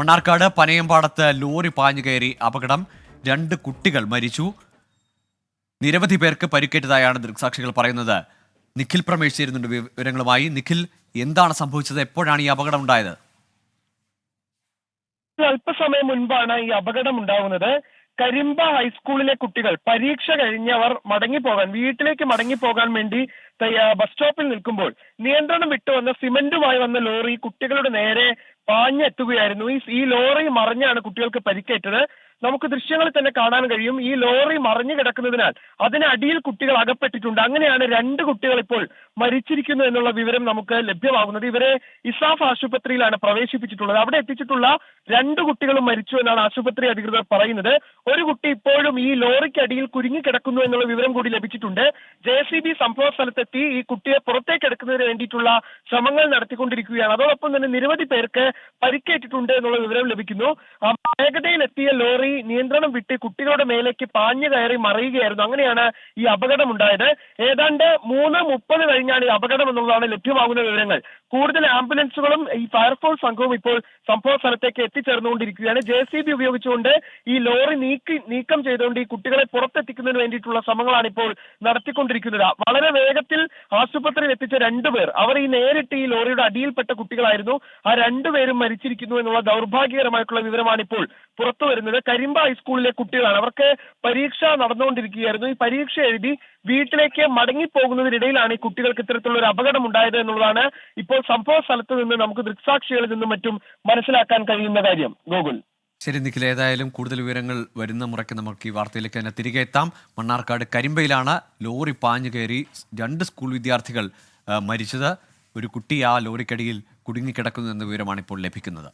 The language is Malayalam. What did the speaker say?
മണ്ണാർക്കാട് പനയമ്പാടത്ത് ലോറി പാഞ്ഞു കയറി അപകടം, 2 കുട്ടികൾ മരിച്ചു. നിരവധി പേർക്ക് പരിക്കേറ്റതായാണ് ദൃക്സാക്ഷികൾ പറയുന്നത്. നിഖിൽ പ്രമേഷ് ചേരുന്നുണ്ട് വിവരങ്ങളുമായി. നിഖിൽ, എന്താണ് സംഭവിച്ചത്? എപ്പോഴാണ് ഈ അപകടം ഉണ്ടായത്? അല്പസമയം മുൻപാണ് ഈ അപകടം ഉണ്ടാവുന്നത്. കരിമ്പ ഹൈസ്കൂളിലെ കുട്ടികൾ പരീക്ഷ കഴിഞ്ഞവർ വീട്ടിലേക്ക് മടങ്ങിപ്പോകാൻ വേണ്ടി ബസ് സ്റ്റോപ്പിൽ നിൽക്കുമ്പോൾ നിയന്ത്രണം വിട്ടുവന്ന സിമന്റുമായി വന്ന ലോറി കുട്ടികളുടെ നേരെ പാഞ്ഞെത്തുകയായിരുന്നു. ഈ ലോറി മറിഞ്ഞാണ് കുട്ടികൾക്ക് പരിക്കേറ്റത്. നമുക്ക് ദൃശ്യങ്ങളിൽ തന്നെ കാണാൻ കഴിയും. ഈ ലോറി മറിഞ്ഞു കിടക്കുന്നതിനാൽ അതിനടിയിൽ കുട്ടികൾ അകപ്പെട്ടിട്ടുണ്ട്. അങ്ങനെയാണ് 2 കുട്ടികൾ ഇപ്പോൾ മരിച്ചിരിക്കുന്നു എന്നുള്ള വിവരം നമുക്ക് ലഭ്യമാകുന്നത്. ഇവരെ ഇസാഫ് ആശുപത്രിയിലാണ് പ്രവേശിപ്പിച്ചിട്ടുള്ളത്. അവിടെ എത്തിച്ചിട്ടുള്ള 2 കുട്ടികളും മരിച്ചു എന്നാണ് ആശുപത്രി അധികൃതർ പറയുന്നത്. ഒരു കുട്ടി ഇപ്പോഴും ഈ ലോറിക്കടിയിൽ കുരുങ്ങിക്കിടക്കുന്നു എന്നുള്ള വിവരം കൂടി ലഭിച്ചിട്ടുണ്ട്. JCB സംഭവ സ്ഥലത്തെത്തി ഈ കുട്ടിയെ പുറത്തേക്ക് എടുക്കുന്നതിന് വേണ്ടിയിട്ടുള്ള ശ്രമങ്ങൾ നടത്തിക്കൊണ്ടിരിക്കുകയാണ്. അതോടൊപ്പം തന്നെ നിരവധി പേർക്ക് പരിക്കേറ്റിട്ടുണ്ട് എന്നുള്ള വിവരം ലഭിക്കുന്നു. വേഗതയിലെത്തിയ ലോറി നിയന്ത്രണം വിട്ട് കുട്ടികളുടെ മേലേക്ക് പാഞ്ഞു കയറി മറിയുകയായിരുന്നു. അങ്ങനെയാണ് ഈ അപകടം ഉണ്ടായത്. ഏതാണ്ട് 3:30 കഴിഞ്ഞാണ് ഈ അപകടം എന്നുള്ളതാണ് ലഭ്യമാകുന്ന വിവരങ്ങൾ. കൂടുതൽ ആംബുലൻസുകളും ഈ ഫയർഫോഴ്സ് സംഘവും ഇപ്പോൾ സംഭവ സ്ഥലത്തേക്ക് എത്തിച്ചേർന്നുകൊണ്ടിരിക്കുകയാണ്. JCB ഉപയോഗിച്ചുകൊണ്ട് ഈ ലോറി നീക്കം ചെയ്തുകൊണ്ട് ഈ കുട്ടികളെ പുറത്തെത്തിക്കുന്നതിന് വേണ്ടിയിട്ടുള്ള ശ്രമങ്ങളാണ് ഇപ്പോൾ നടത്തിക്കൊണ്ടിരിക്കുന്നത്. വളരെ വേഗത്തിൽ ആശുപത്രിയിൽ എത്തിച്ച 2 പേർ, അവർ നേരിട്ട് ഈ ലോറിയുടെ അടിയിൽപ്പെട്ട കുട്ടികളായിരുന്നു. ആ 2 പേരും മരിച്ചിരിക്കുന്നു എന്നുള്ള ദൗർഭാഗ്യകരമായിട്ടുള്ള വിവരമാണ് ഇപ്പോൾ പുറത്തു വരുന്നത്. കരിമ്പ ഹൈസ്കൂളിലെ കുട്ടികളാണ്. അവർക്ക് പരീക്ഷ നടന്നുകൊണ്ടിരിക്കുകയായിരുന്നു. ഈ പരീക്ഷ എഴുതി വീട്ടിലേക്ക് മടങ്ങിപ്പോകുന്നതിനിടയിലാണ് ഈ കുട്ടികൾക്ക് ഇത്തരത്തിലുള്ള ഒരു അപകടം ഉണ്ടായത് എന്നുള്ളതാണ് ഇപ്പോൾ സംഭവ സ്ഥലത്ത് നിന്ന് നമുക്ക് ദൃക്സാക്ഷികളിൽ നിന്നും മറ്റും മനസ്സിലാക്കാൻ കഴിയുന്ന കാര്യം. ഗോകുൽ. ശരി നിഖിൽ, ഏതായാലും കൂടുതൽ വിവരങ്ങൾ വരുന്ന മുറയ്ക്ക് നമുക്ക് ഈ വാർത്തയിലേക്ക് തന്നെ തിരികെ എത്താം. മണ്ണാർക്കാട് കരിമ്പയിലാണ് ലോറി പാഞ്ഞു കയറി 2 സ്കൂൾ വിദ്യാർത്ഥികൾ മരിച്ചത്. ഒരു കുട്ടി ആ ലോറിക്കടിയിൽ കുടുങ്ങിക്കിടക്കുന്നു എന്ന വിവരമാണ് ഇപ്പോൾ ലഭിക്കുന്നത്.